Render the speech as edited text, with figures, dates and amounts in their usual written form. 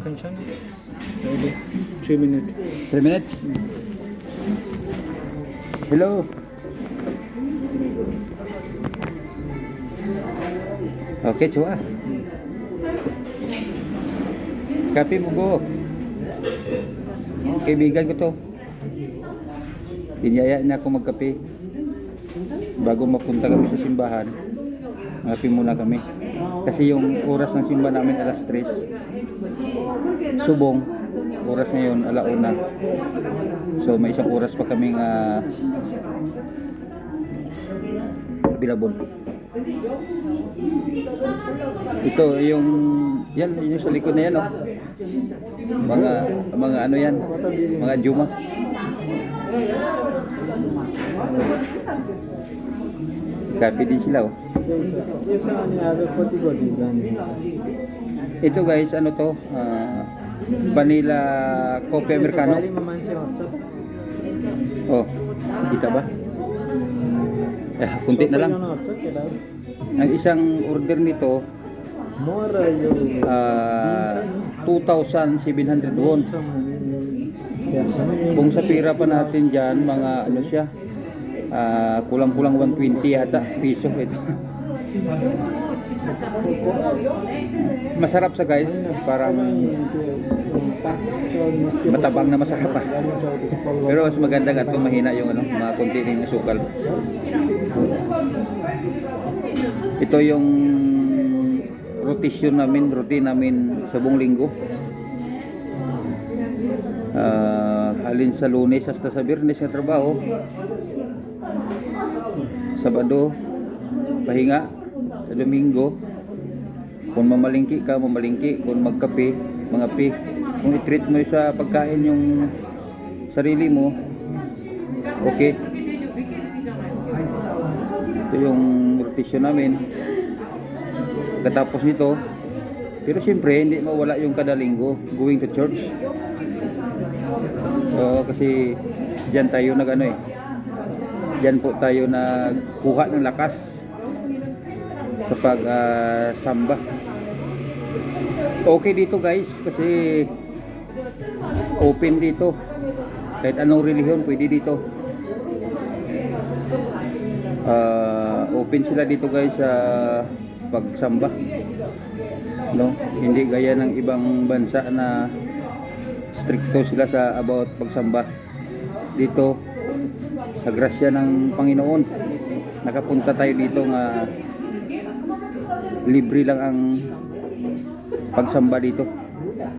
Kansan? Ready? 3 minutes. 3 minutes? Hello. Okay, chua. Kape mo go. Kaibigan ko to. Inyaya niya ako magkape. Bago mapunta kami sa simbahan, kape muna kami. Kasi yung oras ng simbahan namin alas 3. Subong, oras ngayon alauna. So may isang oras pa kaming bilabon. Ito yung yung sa likod na yan, oh. Mga ano yan, mga juma. Kape din sila, oh. Ito guys, ano to? Vanilla coffee americano. Oh, kita ba? Kunti na lang. Ang isang order nito 2,700 won. Kung sa pira pa natin dyan, mga ano siya, kulang-kulang 120 yata piso ito. Masarap sa guys, parang matabang na masarap pa. Pero mas maganda nga ito, mahina yung ano, mga konti ng sukal. Ito yung routine namin sa buong linggo. Alin sa Lunes hasta sa Biyernes na trabaho. Sabado pahinga, sa Domingo kung mamalingki ka, mamalingki. Kung magkape, mangape. Kung i-treat mo sa pagkain yung sarili mo, okay. Ito yung rotation namin. Katapos nito, pero siyempre hindi mawala yung kada linggo going to church. Kasi diyan tayo diyan po tayo nagkuha ng lakas sa samba. Okay dito guys, kasi open dito, kahit anong relihiyon pwede dito. Open sila dito guys sa pagsamba, no? Hindi gaya ng ibang bansa na stricto sila sa about pagsamba. Dito sa grasya ng Panginoon nakapunta tayo dito nga libre lang ang pagsamba dito.